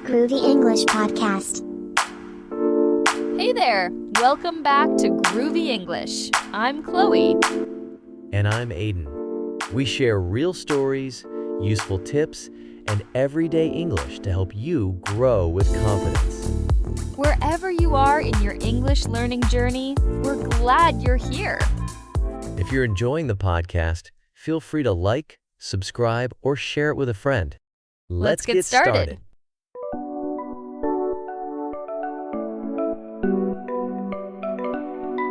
Groovy English Podcast. Hey there! Welcome back to Groovy English. I'm Chloe. And I'm Aiden. We share real stories, useful tips, and everyday English to help you grow with confidence. Wherever you are in your English learning journey, we're glad you're here. If you're enjoying the podcast, feel free to like, subscribe, or share it with a friend. Let's get started.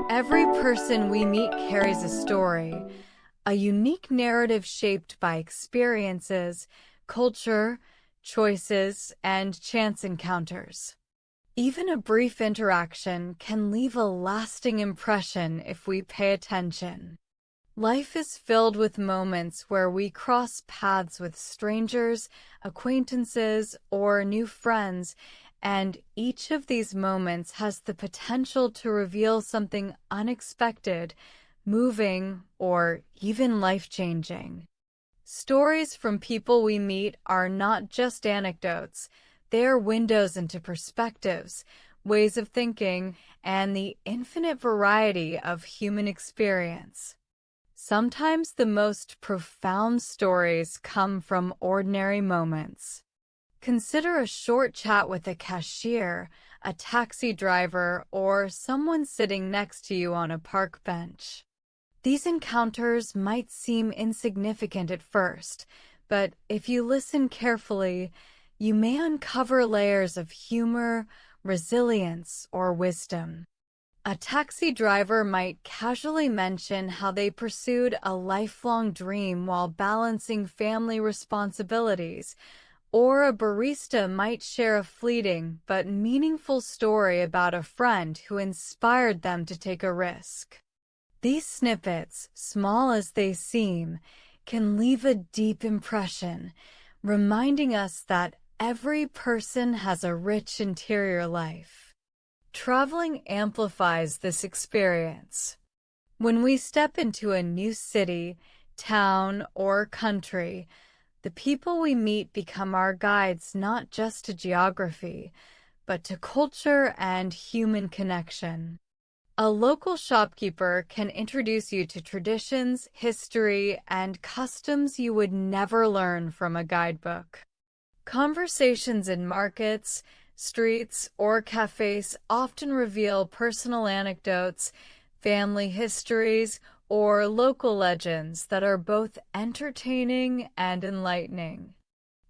Every person we meet carries a story, a unique narrative shaped by experiences, culture, choices, and chance encounters. Even a brief interaction can leave a lasting impression if we pay attention. Life is filled with moments where we cross paths with strangers, acquaintances, or new friends, and each of these moments has the potential to reveal something unexpected, moving, or even life-changing. Stories from people we meet are not just anecdotes. They are windows into perspectives, ways of thinking, and the infinite variety of human experience. Sometimes the most profound stories come from ordinary moments. Consider a short chat with a cashier, a taxi driver, or someone sitting next to you on a park bench. These encounters might seem insignificant at first, but if you listen carefully, you may uncover layers of humor, resilience, or wisdom. A taxi driver might casually mention how they pursued a lifelong dream while balancing family responsibilities, or a barista might share a fleeting but meaningful story about a friend who inspired them to take a risk. These snippets, small as they seem, can leave a deep impression, reminding us that every person has a rich interior life. Traveling amplifies this experience. When we step into a new city, town, or country, the people we meet become our guides not just to geography, but to culture and human connection. A local shopkeeper can introduce you to traditions, history, and customs you would never learn from a guidebook. Conversations in markets, streets, or cafes often reveal personal anecdotes, family histories, or local legends that are both entertaining and enlightening.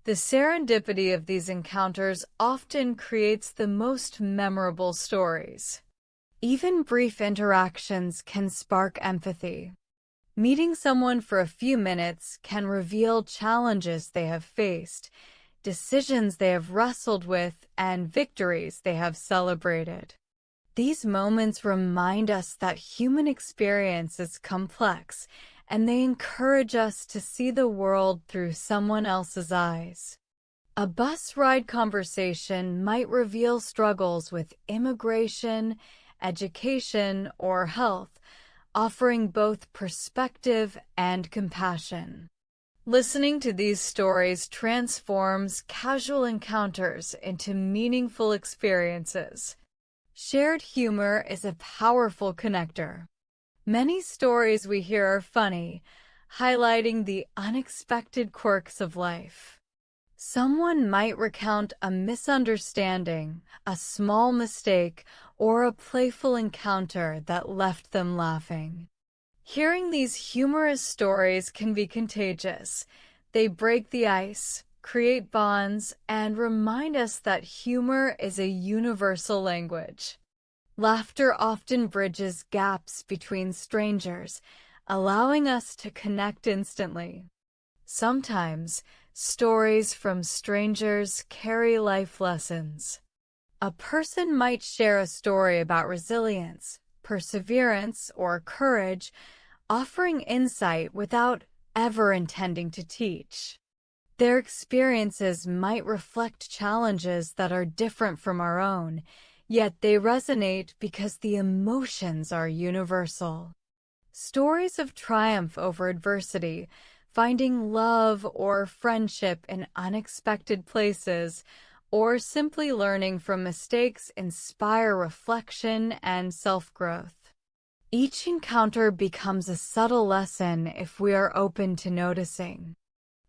The serendipity of these encounters often creates the most memorable stories. Even brief interactions can spark empathy. Meeting someone for a few minutes can reveal challenges they have faced, decisions they have wrestled with, and victories they have celebrated. These moments remind us that human experience is complex, and they encourage us to see the world through someone else's eyes. A bus ride conversation might reveal struggles with immigration, education, or health, offering both perspective and compassion. Listening to these stories transforms casual encounters into meaningful experiences. Shared humor is a powerful connector. Many stories we hear are funny, highlighting the unexpected quirks of life. Someone might recount a misunderstanding, a small mistake, or a playful encounter that left them laughing. Hearing these humorous stories can be contagious. They break the ice, create bonds, and remind us that humor is a universal language. Laughter often bridges gaps between strangers, allowing us to connect instantly. Sometimes, stories from strangers carry life lessons. A person might share a story about resilience, perseverance, or courage, offering insight without ever intending to teach. Their experiences might reflect challenges that are different from our own, yet they resonate because the emotions are universal. Stories of triumph over adversity, finding love or friendship in unexpected places, or simply learning from mistakes inspire reflection and self-growth. Each encounter becomes a subtle lesson if we are open to noticing.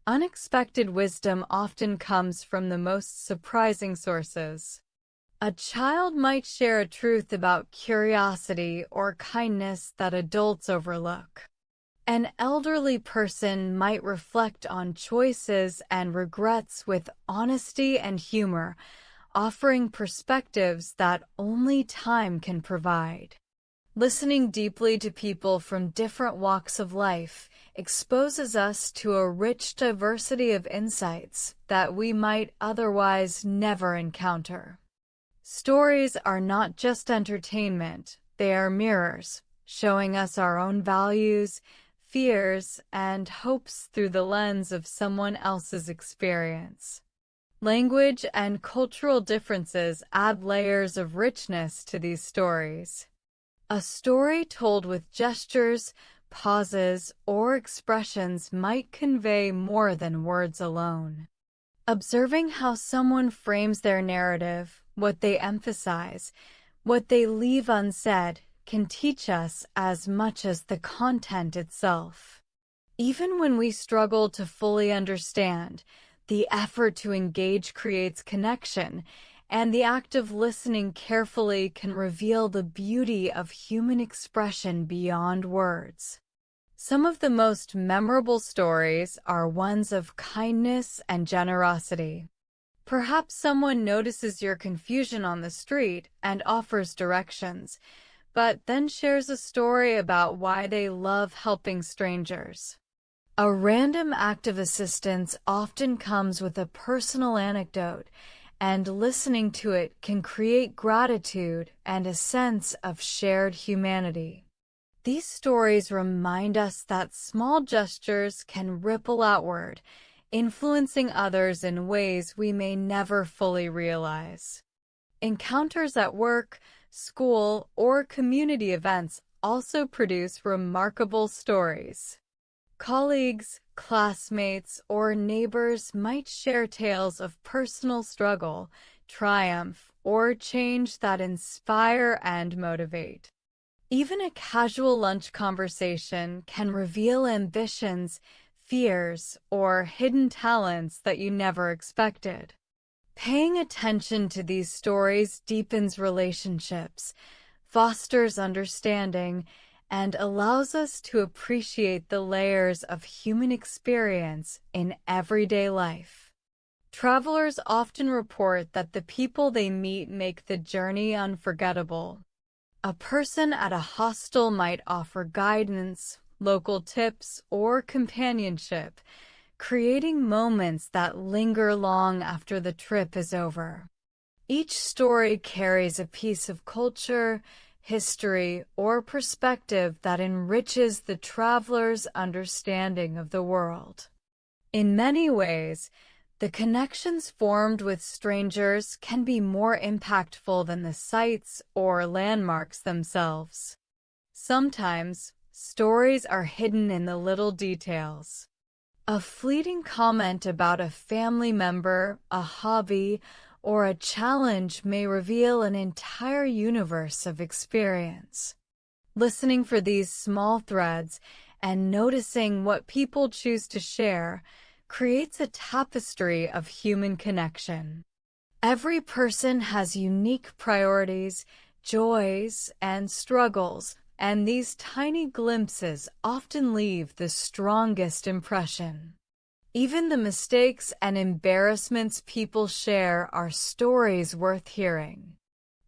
Unexpected wisdom often comes from the most surprising sources. A child might share a truth about curiosity or kindness that adults overlook. An elderly person might reflect on choices and regrets with honesty and humor, offering perspectives that only time can provide. Listening deeply to people from different walks of life exposes us to a rich diversity of insights that we might otherwise never encounter. Stories are not just entertainment, they are mirrors, showing us our own values, fears, and hopes through the lens of someone else's experience. Language and cultural differences add layers of richness to these stories. A story told with gestures, pauses, or expressions might convey more than words alone. Observing how someone frames their narrative, what they emphasize, what they leave unsaid, can teach us as much as the content itself. Even when we struggle to fully understand, the effort to engage creates connection, and the act of listening carefully can reveal the beauty of human expression beyond words. Some of the most memorable stories are ones of kindness and generosity. Perhaps someone notices your confusion on the street and offers directions, but then shares a story about why they love helping strangers. A random act of assistance often comes with a personal anecdote, and listening to it can create gratitude and a sense of shared humanity. These stories remind us that small gestures can ripple outward, influencing others in ways we may never fully realize. Encounters at work, school, or community events also produce remarkable stories. Colleagues, classmates, or neighbors might share tales of personal struggle, triumph, or change that inspire and motivate. Even a casual lunch conversation can reveal ambitions, fears, or hidden talents that you never expected. Paying attention to these stories deepens relationships, fosters understanding, and allows us to appreciate the layers of human experience in everyday life. Travelers often report that the people they meet make the journey unforgettable. A person at a hostel might offer guidance, local tips, or companionship, creating moments that linger long after the trip is over. Each story carries a piece of culture, history, or perspective that enriches the traveler's understanding of the world. In many ways, the connections formed with strangers can be more impactful than the sights or landmarks themselves. Sometimes, stories are hidden in the little details. A fleeting comment about a family member, a hobby, or a challenge may reveal an entire universe of experience. Listening for these small threads and noticing what people choose to share creates a tapestry of human connection. Every person has unique priorities, joys, and struggles, and these tiny glimpses often leave the strongest impression. Even the mistakes and embarrassments people share are stories worth hearing.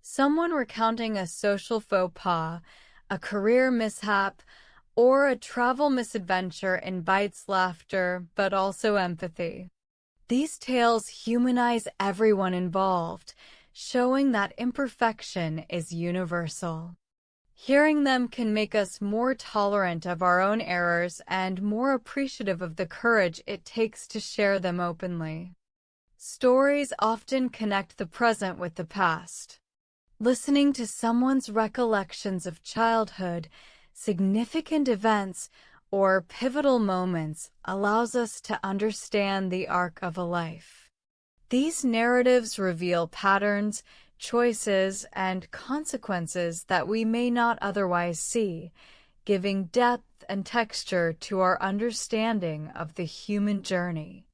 Someone recounting a social faux pas, a career mishap, or a travel misadventure invites laughter but also empathy. These tales humanize everyone involved, showing that imperfection is universal. Hearing them can make us more tolerant of our own errors and more appreciative of the courage it takes to share them openly. Stories often connect the present with the past. Listening to someone's recollections of childhood, significant events, or pivotal moments allows us to understand the arc of a life. These narratives reveal patterns, choices, and consequences that we may not otherwise see, giving depth and texture to our understanding of the human journey.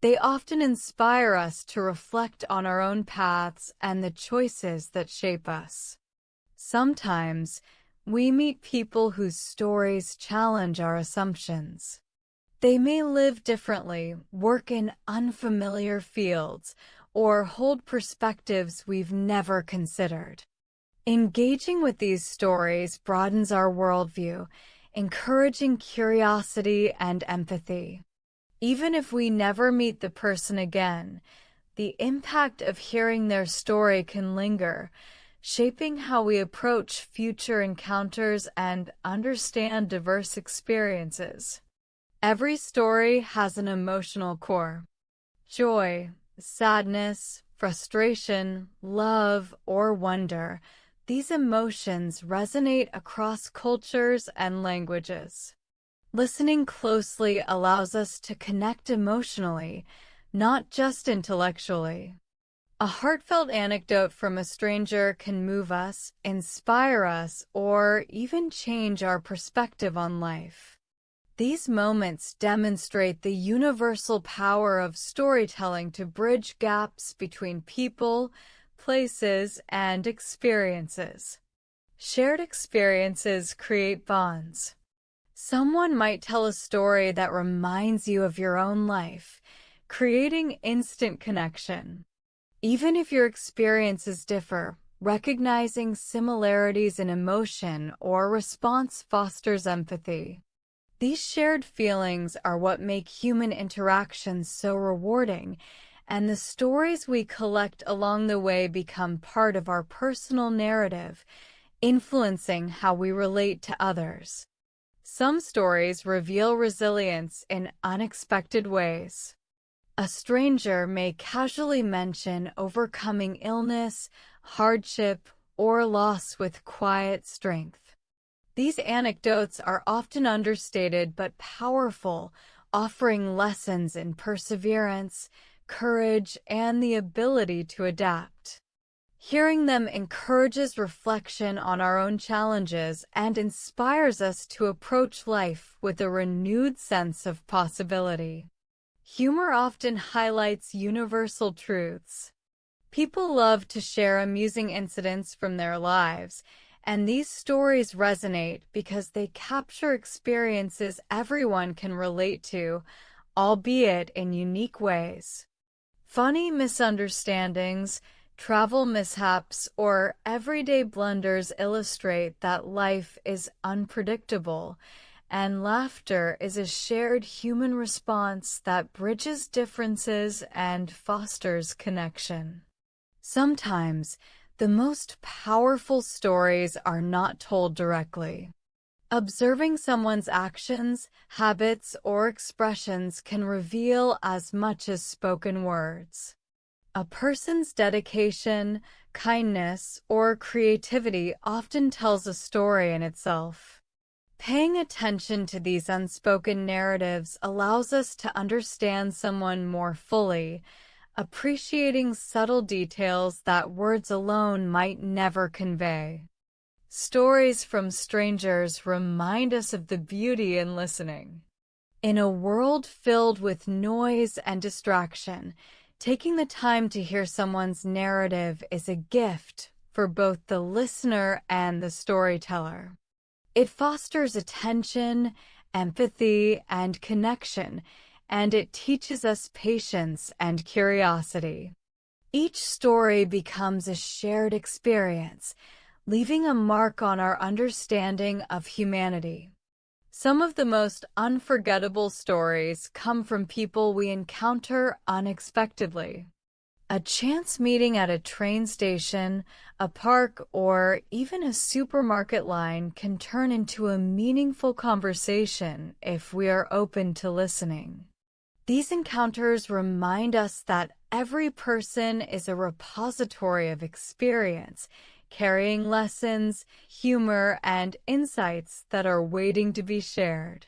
They often inspire us to reflect on our own paths and the choices that shape us. Sometimes, we meet people whose stories challenge our assumptions. They may live differently, work in unfamiliar fields, or hold perspectives we've never considered. Engaging with these stories broadens our worldview, encouraging curiosity and empathy. Even if we never meet the person again, the impact of hearing their story can linger, shaping how we approach future encounters and understand diverse experiences. Every story has an emotional core. Joy, sadness, frustration, love, or wonder. These emotions resonate across cultures and languages. Listening closely allows us to connect emotionally, not just intellectually. A heartfelt anecdote from a stranger can move us, inspire us, or even change our perspective on life. These moments demonstrate the universal power of storytelling to bridge gaps between people, places, and experiences. Shared experiences create bonds. Someone might tell a story that reminds you of your own life, creating instant connection. Even if your experiences differ, recognizing similarities in emotion or response fosters empathy. These shared feelings are what make human interactions so rewarding, and the stories we collect along the way become part of our personal narrative, influencing how we relate to others. Some stories reveal resilience in unexpected ways. A stranger may casually mention overcoming illness, hardship, or loss with quiet strength. These anecdotes are often understated but powerful, offering lessons in perseverance, courage, and the ability to adapt. Hearing them encourages reflection on our own challenges and inspires us to approach life with a renewed sense of possibility. Humor often highlights universal truths. People love to share amusing incidents from their lives, and these stories resonate because they capture experiences everyone can relate to, albeit in unique ways. Funny misunderstandings, travel mishaps, or everyday blunders illustrate that life is unpredictable, and laughter is a shared human response that bridges differences and fosters connection. Sometimes, the most powerful stories are not told directly. Observing someone's actions, habits, or expressions can reveal as much as spoken words. A person's dedication, kindness, or creativity often tells a story in itself. Paying attention to these unspoken narratives allows us to understand someone more fully, appreciating subtle details that words alone might never convey. Stories from strangers remind us of the beauty in listening. In a world filled with noise and distraction, taking the time to hear someone's narrative is a gift for both the listener and the storyteller. It fosters attention, empathy, and connection, and it teaches us patience and curiosity. Each story becomes a shared experience, leaving a mark on our understanding of humanity. Some of the most unforgettable stories come from people we encounter unexpectedly. A chance meeting at a train station, a park, or even a supermarket line can turn into a meaningful conversation if we are open to listening. These encounters remind us that every person is a repository of experience, carrying lessons, humor, and insights that are waiting to be shared.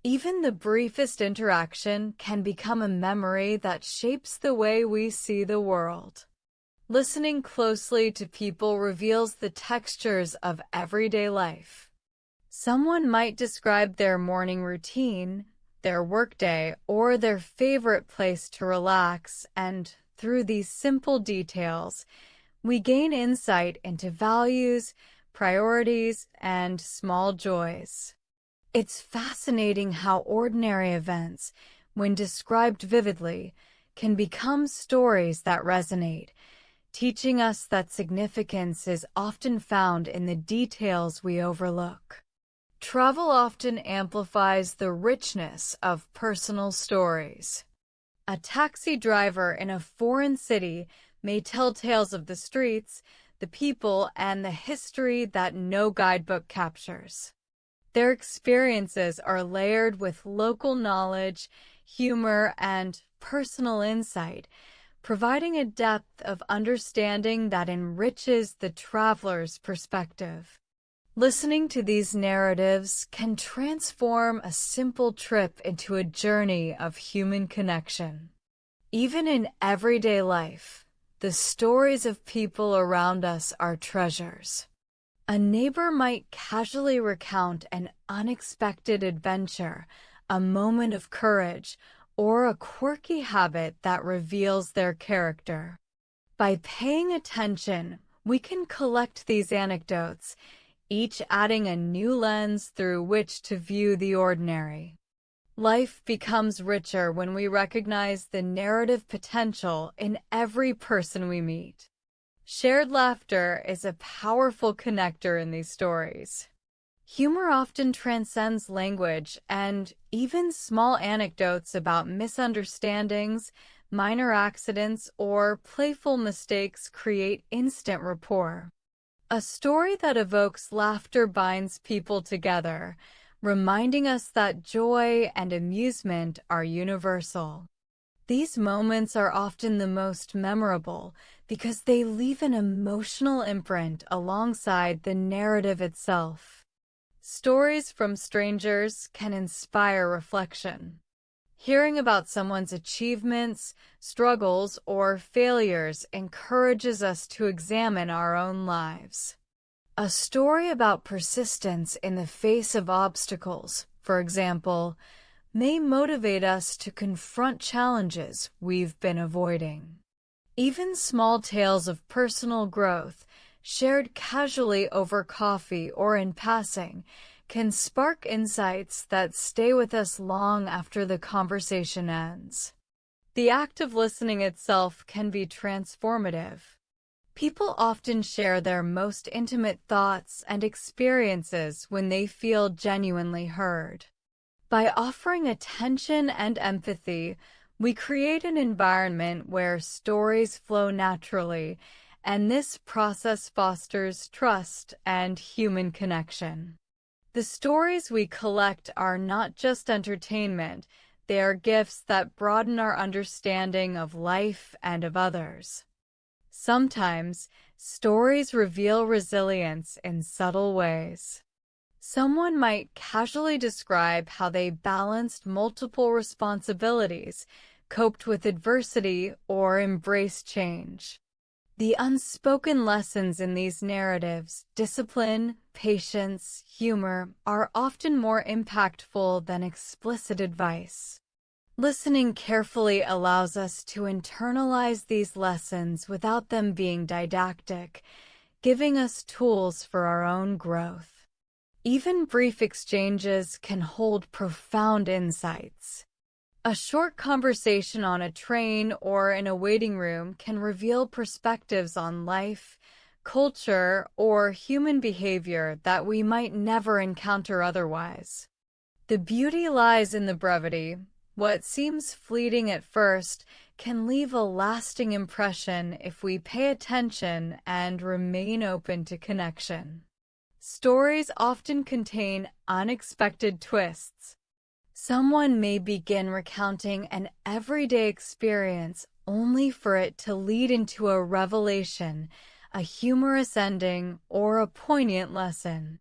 Even the briefest interaction can become a memory that shapes the way we see the world. Listening closely to people reveals the textures of everyday life. Someone might describe their morning routine, their workday, or their favorite place to relax, and through these simple details, we gain insight into values, priorities, and small joys. It's fascinating how ordinary events, when described vividly, can become stories that resonate, teaching us that significance is often found in the details we overlook. Travel often amplifies the richness of personal stories. A taxi driver in a foreign city may tell tales of the streets, the people, and the history that no guidebook captures. Their experiences are layered with local knowledge, humor, and personal insight, providing a depth of understanding that enriches the traveler's perspective. Listening to these narratives can transform a simple trip into a journey of human connection. Even in everyday life, the stories of people around us are treasures. A neighbor might casually recount an unexpected adventure, a moment of courage, or a quirky habit that reveals their character. By paying attention, we can collect these anecdotes, each adding a new lens through which to view the ordinary. Life becomes richer when we recognize the narrative potential in every person we meet. Shared laughter is a powerful connector in these stories. Humor often transcends language, and even small anecdotes about misunderstandings, minor accidents, or playful mistakes create instant rapport. A story that evokes laughter binds people together, reminding us that joy and amusement are universal. These moments are often the most memorable because they leave an emotional imprint alongside the narrative itself. Stories from strangers can inspire reflection. Hearing about someone's achievements, struggles, or failures encourages us to examine our own lives. A story about persistence in the face of obstacles, for example, may motivate us to confront challenges we've been avoiding. Even small tales of personal growth, shared casually over coffee or in passing, can spark insights that stay with us long after the conversation ends. The act of listening itself can be transformative. People often share their most intimate thoughts and experiences when they feel genuinely heard. By offering attention and empathy, we create an environment where stories flow naturally, and this process fosters trust and human connection. The stories we collect are not just entertainment, they are gifts that broaden our understanding of life and of others. Sometimes, stories reveal resilience in subtle ways. Someone might casually describe how they balanced multiple responsibilities, coped with adversity, or embraced change. The unspoken lessons in these narratives, discipline, patience, humor, are often more impactful than explicit advice. Listening carefully allows us to internalize these lessons without them being didactic, giving us tools for our own growth. Even brief exchanges can hold profound insights. A short conversation on a train or in a waiting room can reveal perspectives on life, culture, or human behavior that we might never encounter otherwise. The beauty lies in the brevity. What seems fleeting at first can leave a lasting impression if we pay attention and remain open to connection. Stories often contain unexpected twists. Someone may begin recounting an everyday experience only for it to lead into a revelation, a humorous ending, or a poignant lesson.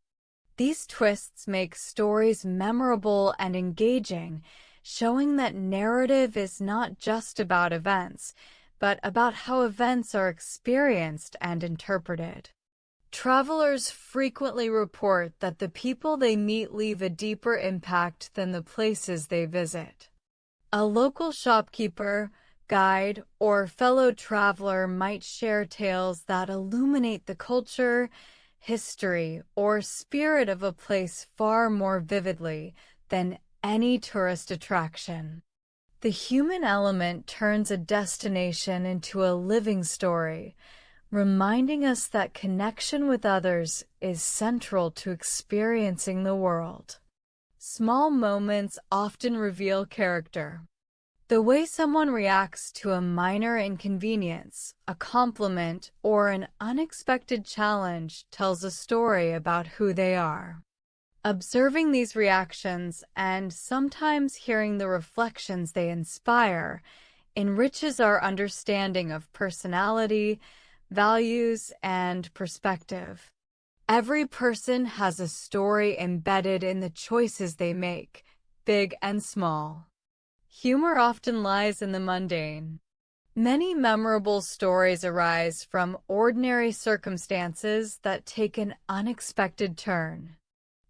These twists make stories memorable and engaging, showing that narrative is not just about events, but about how events are experienced and interpreted. Travelers frequently report that the people they meet leave a deeper impact than the places they visit. A local shopkeeper, guide, or fellow traveler might share tales that illuminate the culture, history, or spirit of a place far more vividly than any tourist attraction. The human element turns a destination into a living story, reminding us that connection with others is central to experiencing the world. Small moments often reveal character. The way someone reacts to a minor inconvenience, a compliment, or an unexpected challenge tells a story about who they are. Observing these reactions and sometimes hearing the reflections they inspire enriches our understanding of personality, values, and perspective. Every person has a story embedded in the choices they make, big and small. Humor often lies in the mundane. Many memorable stories arise from ordinary circumstances that take an unexpected turn.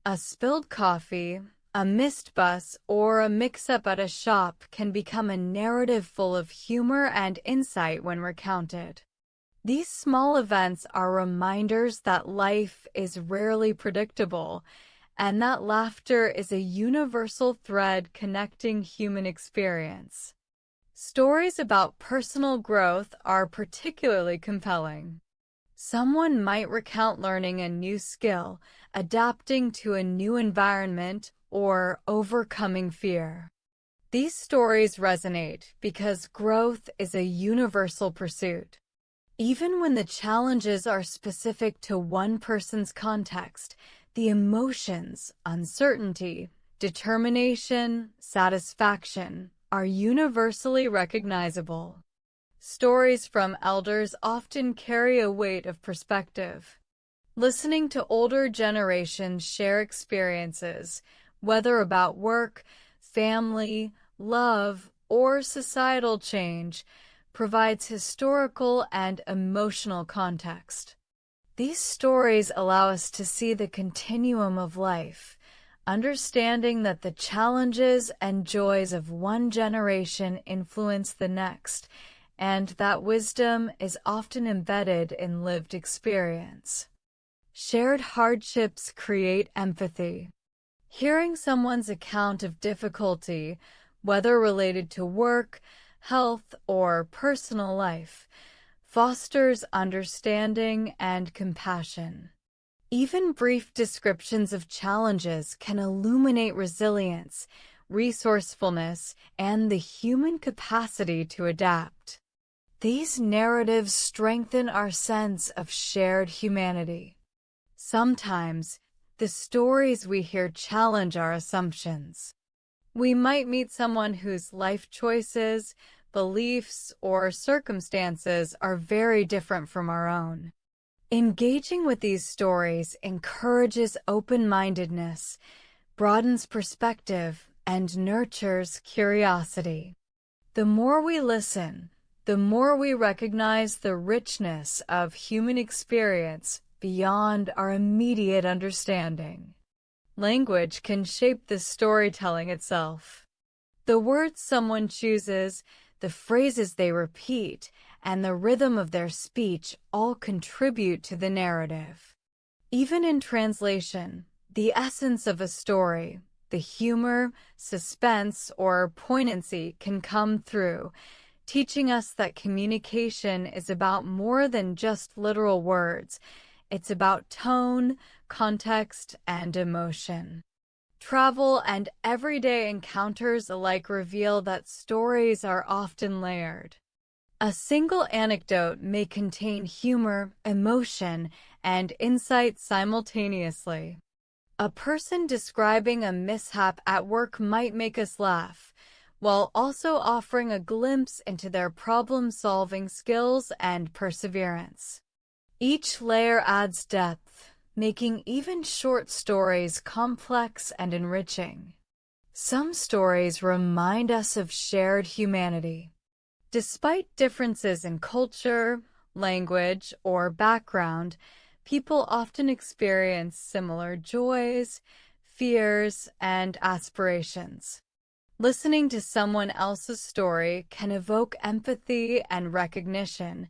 A spilled coffee, a missed bus, or a mix-up at a shop can become a narrative full of humor and insight when recounted. These small events are reminders that life is rarely predictable, and that laughter is a universal thread connecting human experience. Stories about personal growth are particularly compelling. Someone might recount learning a new skill, adapting to a new environment, or overcoming fear. These stories resonate because growth is a universal pursuit. Even when the challenges are specific to one person's context, the emotions, uncertainty, determination, satisfaction are universally recognizable. Stories from elders often carry a weight of perspective. Listening to older generations share experiences, whether about work, family, love, or societal change, provides historical and emotional context. These stories allow us to see the continuum of life, understanding that the challenges and joys of one generation influence the next, and that wisdom is often embedded in lived experience. Shared hardships create empathy. Hearing someone's account of difficulty, whether related to work, health, or personal life, fosters understanding and compassion. Even brief descriptions of challenges can illuminate resilience, resourcefulness, and the human capacity to adapt. These narratives strengthen our sense of shared humanity. Sometimes, the stories we hear challenge our assumptions. We might meet someone whose life choices, beliefs, or circumstances are very different from our own. Engaging with these stories encourages open-mindedness, broadens perspective, and nurtures curiosity. The more we listen, the more we recognize the richness of human experience beyond our immediate understanding. Language can shape the storytelling itself. The words someone chooses, the phrases they repeat, and the rhythm of their speech all contribute to the narrative. Even in translation, the essence of a story, the humor, suspense, or poignancy can come through, teaching us that communication is about more than just literal words. It's about tone, context, and emotion. Travel and everyday encounters alike reveal that stories are often layered. A single anecdote may contain humor, emotion, and insight simultaneously. A person describing a mishap at work might make us laugh, while also offering a glimpse into their problem-solving skills and perseverance. Each layer adds depth, making even short stories complex and enriching. Some stories remind us of shared humanity. Despite differences in culture, language, or background, people often experience similar joys, fears, and aspirations. Listening to someone else's story can evoke empathy and recognition,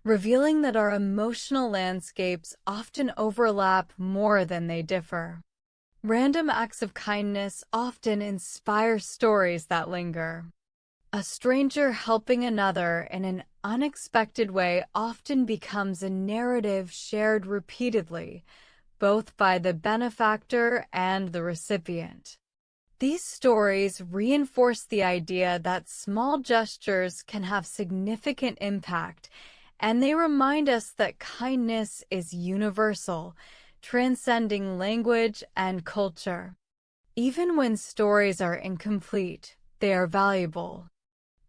revealing that our emotional landscapes often overlap more than they differ. Random acts of kindness often inspire stories that linger. A stranger helping another in an unexpected way often becomes a narrative shared repeatedly, both by the benefactor and the recipient. These stories reinforce the idea that small gestures can have significant impact, and they remind us that kindness is universal, transcending language and culture. Even when stories are incomplete, they are valuable.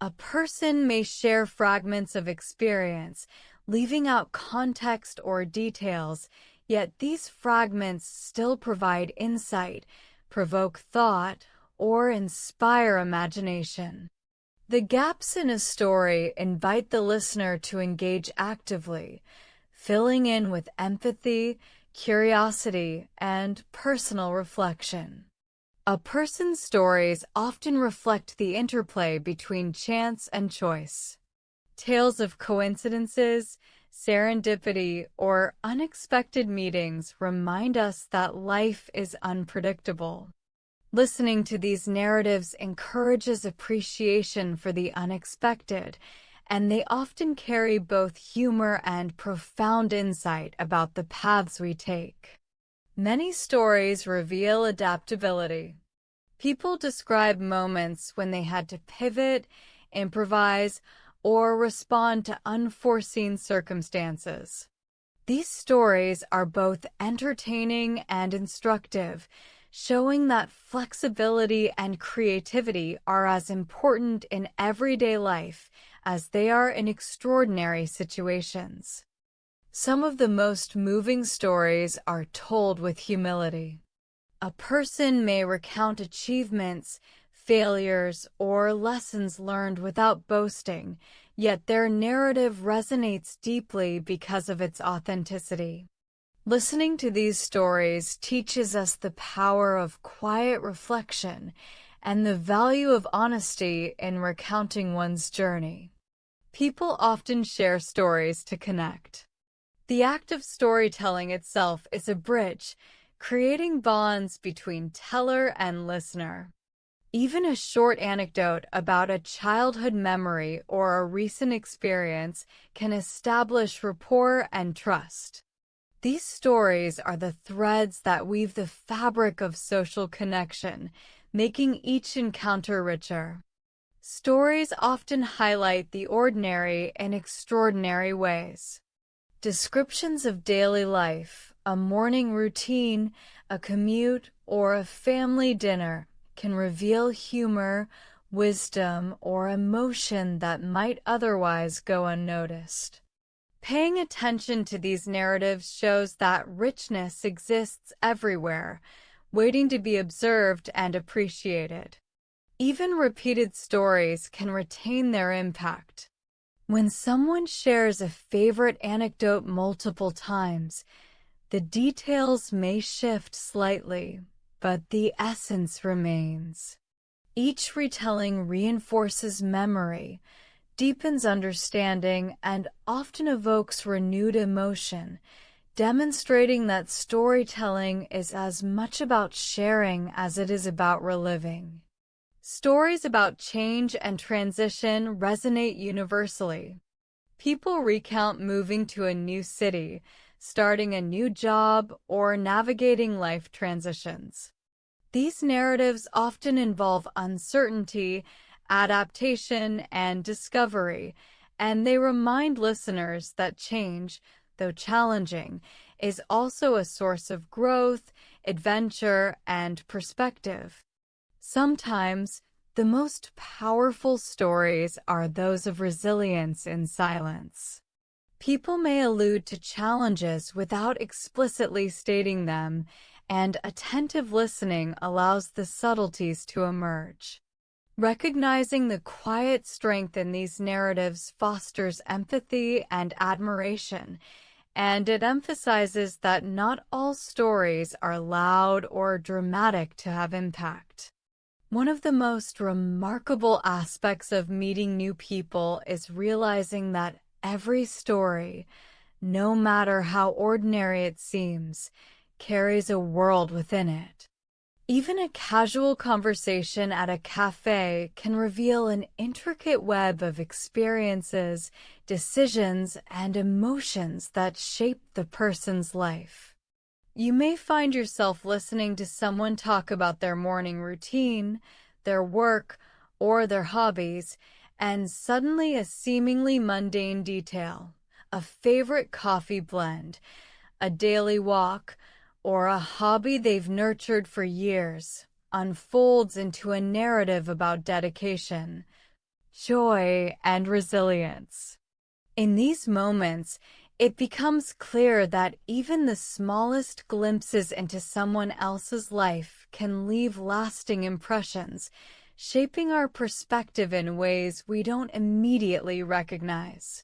A person may share fragments of experience, leaving out context or details, yet these fragments still provide insight, provoke thought, or inspire imagination. The gaps in a story invite the listener to engage actively, filling in with empathy, curiosity, and personal reflection. A person's stories often reflect the interplay between chance and choice. Tales of coincidences, serendipity, or unexpected meetings remind us that life is unpredictable. Listening to these narratives encourages appreciation for the unexpected, and they often carry both humor and profound insight about the paths we take. Many stories reveal adaptability. People describe moments when they had to pivot, improvise, or respond to unforeseen circumstances. These stories are both entertaining and instructive, showing that flexibility and creativity are as important in everyday life as they are in extraordinary situations. Some of the most moving stories are told with humility. A person may recount achievements, failures, or lessons learned without boasting, yet their narrative resonates deeply because of its authenticity. Listening to these stories teaches us the power of quiet reflection and the value of honesty in recounting one's journey. People often share stories to connect. The act of storytelling itself is a bridge, creating bonds between teller and listener. Even a short anecdote about a childhood memory or a recent experience can establish rapport and trust. These stories are the threads that weave the fabric of social connection, making each encounter richer. Stories often highlight the ordinary in extraordinary ways. Descriptions of daily life, a morning routine, a commute, or a family dinner can reveal humor, wisdom, or emotion that might otherwise go unnoticed. Paying attention to these narratives shows that richness exists everywhere, waiting to be observed and appreciated. Even repeated stories can retain their impact. When someone shares a favorite anecdote multiple times, the details may shift slightly, but the essence remains. Each retelling reinforces memory, deepens understanding, and often evokes renewed emotion, demonstrating that storytelling is as much about sharing as it is about reliving. Stories about change and transition resonate universally. People recount moving to a new city, starting a new job, or navigating life transitions. These narratives often involve uncertainty, adaptation, and discovery, and they remind listeners that change, though challenging, is also a source of growth, adventure, and perspective. Sometimes, the most powerful stories are those of resilience in silence. People may allude to challenges without explicitly stating them, and attentive listening allows the subtleties to emerge. Recognizing the quiet strength in these narratives fosters empathy and admiration, and it emphasizes that not all stories are loud or dramatic to have impact. One of the most remarkable aspects of meeting new people is realizing that every story, no matter how ordinary it seems, carries a world within it. Even a casual conversation at a cafe can reveal an intricate web of experiences, decisions, and emotions that shape the person's life. You may find yourself listening to someone talk about their morning routine, their work, or their hobbies, and suddenly a seemingly mundane detail, a favorite coffee blend, a daily walk, or a hobby they've nurtured for years, unfolds into a narrative about dedication, joy, and resilience. In these moments, it becomes clear that even the smallest glimpses into someone else's life can leave lasting impressions, shaping our perspective in ways we don't immediately recognize.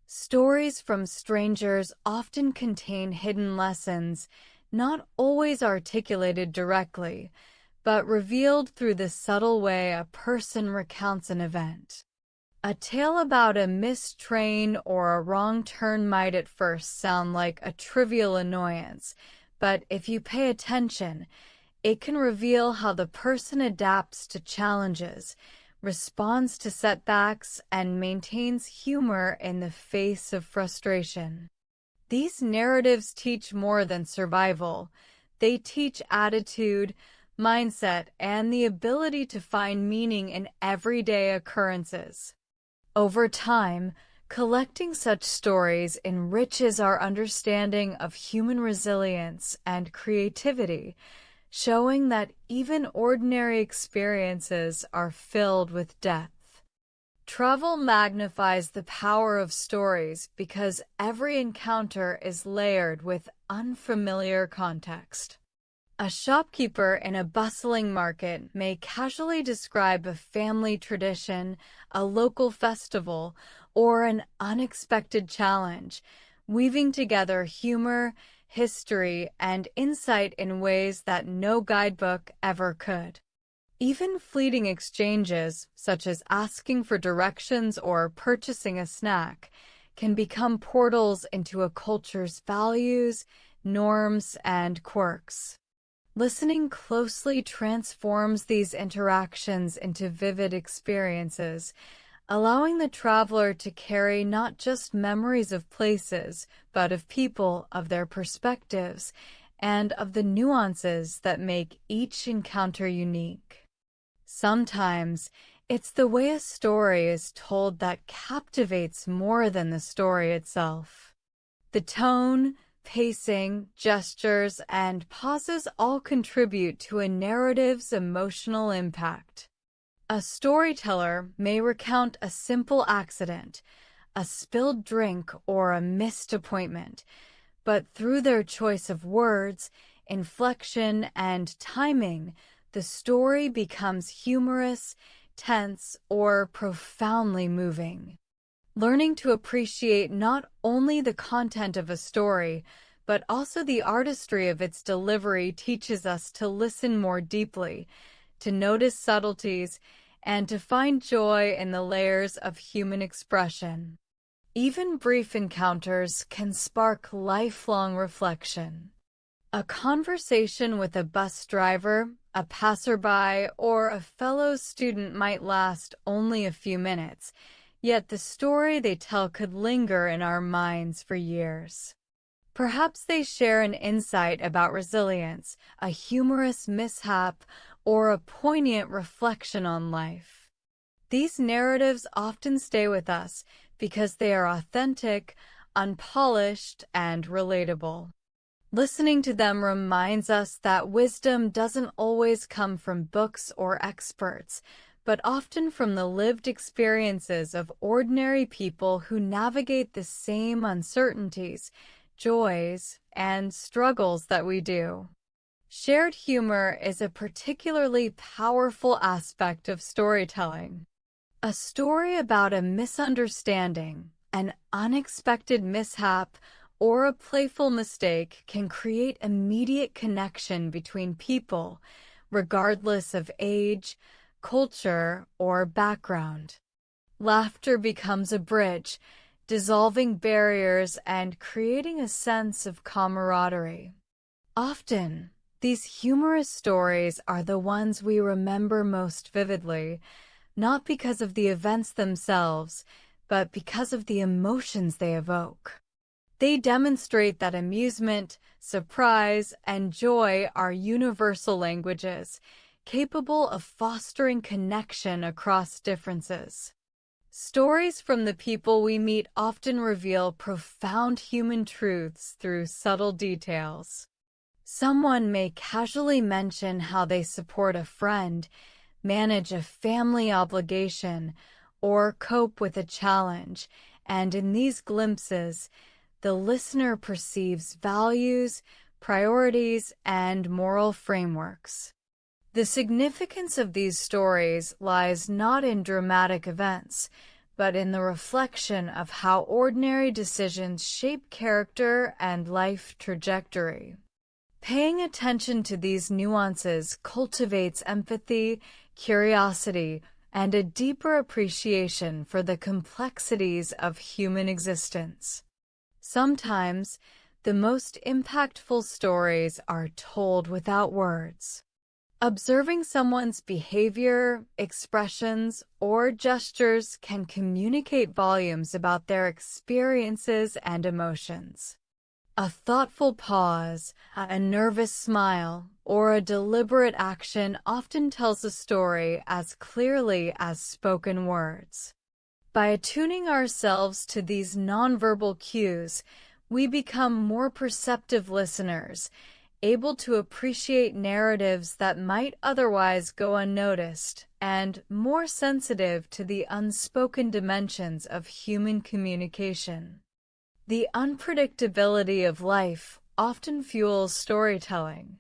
Stories from strangers often contain hidden lessons, not always articulated directly, but revealed through the subtle way a person recounts an event. A tale about a missed train or a wrong turn might at first sound like a trivial annoyance, but if you pay attention, it can reveal how the person adapts to challenges, responds to setbacks, and maintains humor in the face of frustration. These narratives teach more than survival. They teach attitude, mindset, and the ability to find meaning in everyday occurrences. Over time, collecting such stories enriches our understanding of human resilience and creativity, showing that even ordinary experiences are filled with depth. Travel magnifies the power of stories because every encounter is layered with unfamiliar context. A shopkeeper in a bustling market may casually describe a family tradition, a local festival, or an unexpected challenge, weaving together humor, history, and insight in ways that no guidebook ever could. Even fleeting exchanges, such as asking for directions or purchasing a snack, can become portals into a culture's values, norms, and quirks. Listening closely transforms these interactions into vivid experiences, allowing the traveler to carry not just memories of places, but of people, of their perspectives, and of the nuances that make each encounter unique. Sometimes, it's the way a story is told that captivates more than the story itself. The tone, pacing, gestures, and pauses all contribute to a narrative's emotional impact. A storyteller may recount a simple accident, a spilled drink, or a missed appointment, but through their choice of words, inflection, and timing, the story becomes humorous, tense, or profoundly moving. Learning to appreciate not only the content of a story, but also the artistry of its delivery teaches us to listen more deeply, to notice subtleties, and to find joy in the layers of human expression. Even brief encounters can spark lifelong reflection. A conversation with a bus driver, a passerby, or a fellow student might last only a few minutes, yet the story they tell could linger in our minds for years. Perhaps they share an insight about resilience, a humorous mishap, or a poignant reflection on life. These narratives often stay with us because they are authentic, unpolished, and relatable. Listening to them reminds us that wisdom doesn't always come from books or experts, but often from the lived experiences of ordinary people who navigate the same uncertainties, joys, and struggles that we do. Shared humor is a particularly powerful aspect of storytelling. A story about a misunderstanding, an unexpected mishap, or a playful mistake can create immediate connection between people, regardless of age, culture, or background. Laughter becomes a bridge, dissolving barriers and creating a sense of camaraderie. Often, these humorous stories are the ones we remember most vividly, not because of the events themselves, but because of the emotions they evoke. They demonstrate that amusement, surprise, and joy are universal languages, capable of fostering connection across differences. Stories from the people we meet often reveal profound human truths through subtle details. Someone may casually mention how they support a friend, manage a family obligation, or cope with a challenge, and in these glimpses, the listener perceives values, priorities, and moral frameworks. The significance of these stories lies not in dramatic events, but in the reflection of how ordinary decisions shape character and life trajectory. Paying attention to these nuances cultivates empathy, curiosity, and a deeper appreciation for the complexities of human existence. Sometimes, the most impactful stories are told without words. Observing someone's behavior, expressions, or gestures can communicate volumes about their experiences and emotions. A thoughtful pause, a nervous smile, or a deliberate action often tells a story as clearly as spoken words. By attuning ourselves to these nonverbal cues, we become more perceptive listeners, able to appreciate narratives that might otherwise go unnoticed, and more sensitive to the unspoken dimensions of human communication. The unpredictability of life often fuels storytelling.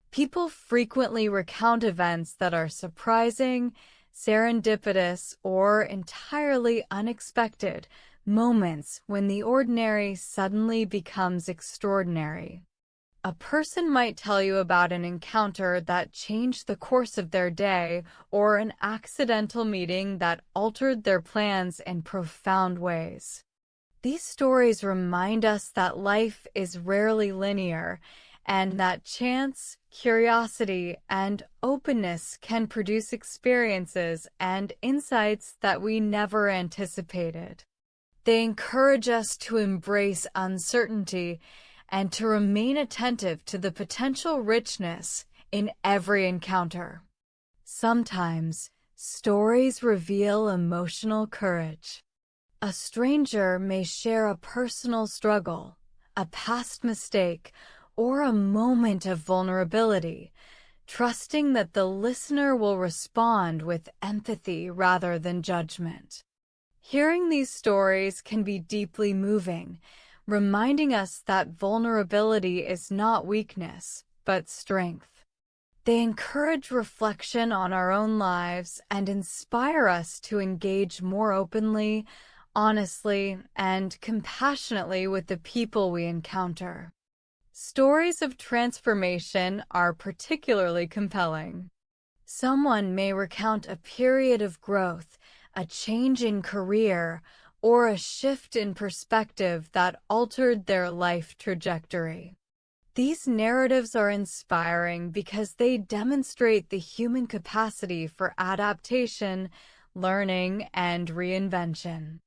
People frequently recount events that are surprising, serendipitous, or entirely unexpected, moments when the ordinary suddenly becomes extraordinary. A person might tell you about an encounter that changed the course of their day, or an accidental meeting that altered their plans in profound ways. These stories remind us that life is rarely linear, and that chance, curiosity, and openness can produce experiences and insights that we never anticipated. They encourage us to embrace uncertainty and to remain attentive to the potential richness in every encounter. Sometimes, stories reveal emotional courage. A stranger may share a personal struggle, a past mistake, or a moment of vulnerability, trusting that the listener will respond with empathy rather than judgment. Hearing these stories can be deeply moving, reminding us that vulnerability is not weakness, but strength. They encourage reflection on our own lives and inspire us to engage more openly, honestly, and compassionately with the people we encounter. Stories of transformation are particularly compelling. Someone may recount a period of growth, a change in career, or a shift in perspective that altered their life trajectory. These narratives are inspiring because they demonstrate the human capacity for adaptation, learning, and reinvention.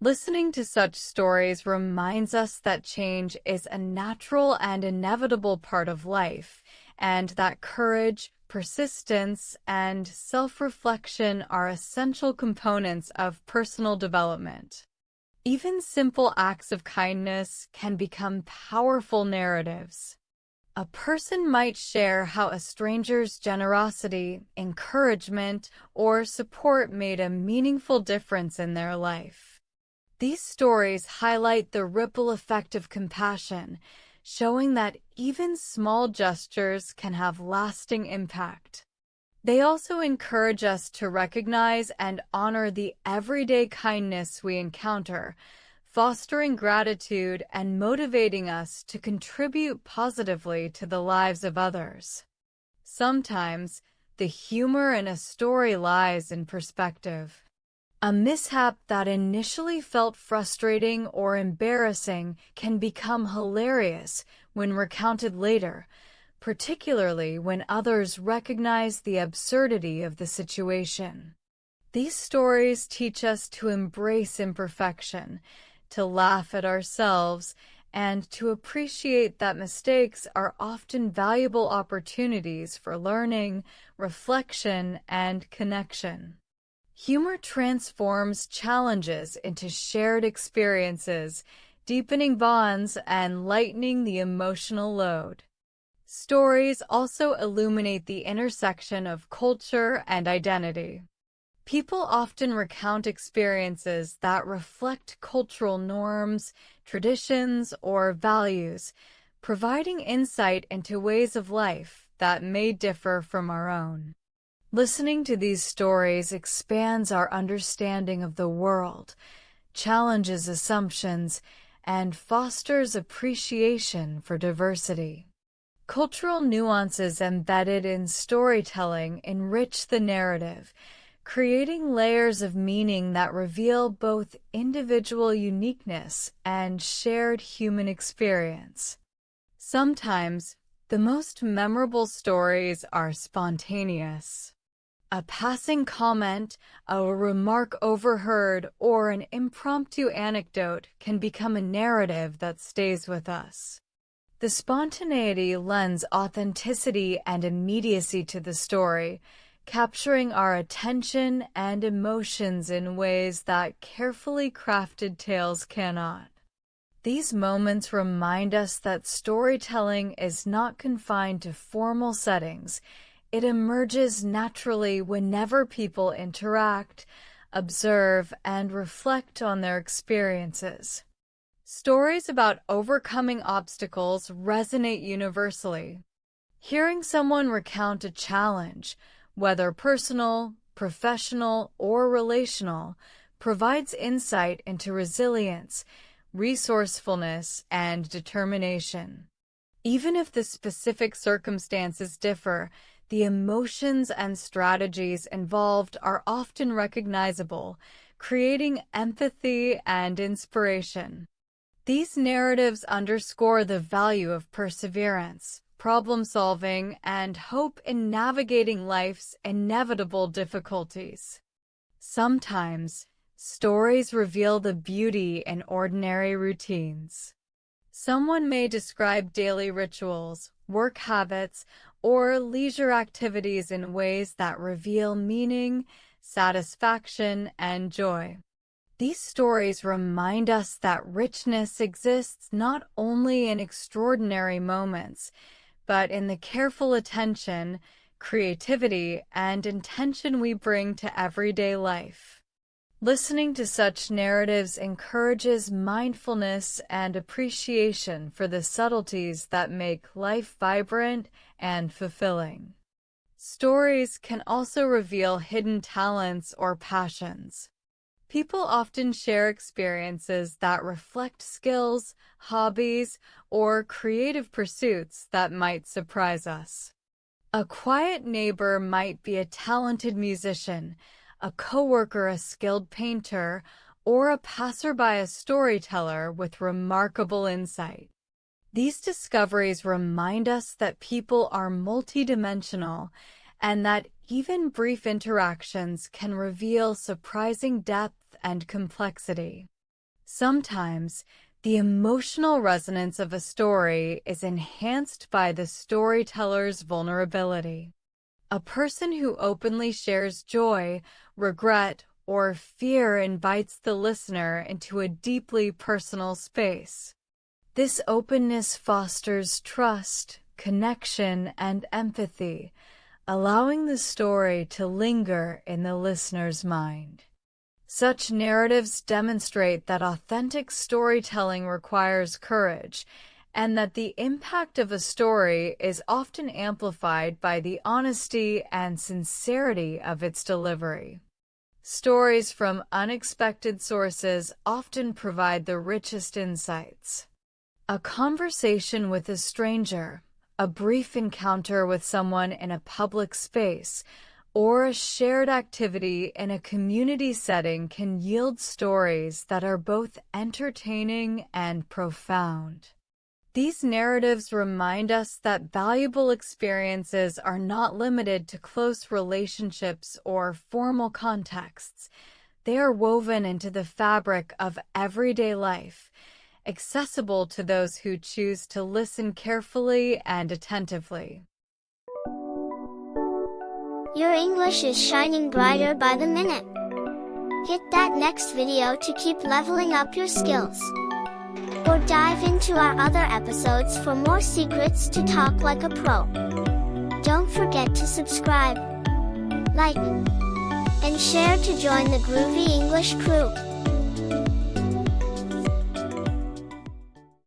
Listening to such stories reminds us that change is a natural and inevitable part of life, and that courage, persistence, and self-reflection are essential components of personal development. Even simple acts of kindness can become powerful narratives. A person might share how a stranger's generosity, encouragement, or support made a meaningful difference in their life. These stories highlight the ripple effect of compassion, showing that even small gestures can have lasting impact. They also encourage us to recognize and honor the everyday kindness we encounter, fostering gratitude and motivating us to contribute positively to the lives of others. Sometimes, the humor in a story lies in perspective. A mishap that initially felt frustrating or embarrassing can become hilarious when recounted later, particularly when others recognize the absurdity of the situation. These stories teach us to embrace imperfection, to laugh at ourselves, and to appreciate that mistakes are often valuable opportunities for learning, reflection, and connection. Humor transforms challenges into shared experiences, deepening bonds and lightening the emotional load. Stories also illuminate the intersection of culture and identity. People often recount experiences that reflect cultural norms, traditions, or values, providing insight into ways of life that may differ from our own. Listening to these stories expands our understanding of the world, challenges assumptions, and fosters appreciation for diversity. Cultural nuances embedded in storytelling enrich the narrative, creating layers of meaning that reveal both individual uniqueness and shared human experience. Sometimes, the most memorable stories are spontaneous. A passing comment, a remark overheard, or an impromptu anecdote can become a narrative that stays with us. The spontaneity lends authenticity and immediacy to the story, capturing our attention and emotions in ways that carefully crafted tales cannot. These moments remind us that storytelling is not confined to formal settings. It emerges naturally whenever people interact, observe, and reflect on their experiences. Stories about overcoming obstacles resonate universally. Hearing someone recount a challenge, whether personal, professional, or relational, provides insight into resilience, resourcefulness, and determination. Even if the specific circumstances differ, the emotions and strategies involved are often recognizable, creating empathy and inspiration. These narratives underscore the value of perseverance, problem-solving, and hope in navigating life's inevitable difficulties. Sometimes, stories reveal the beauty in ordinary routines. Someone may describe daily rituals, work habits, or leisure activities in ways that reveal meaning, satisfaction, and joy. These stories remind us that richness exists not only in extraordinary moments, but in the careful attention, creativity, and intention we bring to everyday life. Listening to such narratives encourages mindfulness and appreciation for the subtleties that make life vibrant and fulfilling. Stories can also reveal hidden talents or passions. People often share experiences that reflect skills, hobbies, or creative pursuits that might surprise us. A quiet neighbor might be a talented musician, a coworker a skilled painter, or a passerby a storyteller with remarkable insight. These discoveries remind us that people are multidimensional and that even brief interactions can reveal surprising depth and complexity. Sometimes, the emotional resonance of a story is enhanced by the storyteller's vulnerability. A person who openly shares joy, regret, or fear invites the listener into a deeply personal space. This openness fosters trust, connection, and empathy, allowing the story to linger in the listener's mind. Such narratives demonstrate that authentic storytelling requires courage, and that the impact of a story is often amplified by the honesty and sincerity of its delivery. Stories from unexpected sources often provide the richest insights. A conversation with a stranger, a brief encounter with someone in a public space, or a shared activity in a community setting can yield stories that are both entertaining and profound. These narratives remind us that valuable experiences are not limited to close relationships or formal contexts. They are woven into the fabric of everyday life, accessible to those who choose to listen carefully and attentively. Your English is shining brighter by the minute. Hit that next video to keep leveling up your skills. Or dive into our other episodes for more secrets to talk like a pro. Don't forget to subscribe, like, and share to join the Groovy English crew.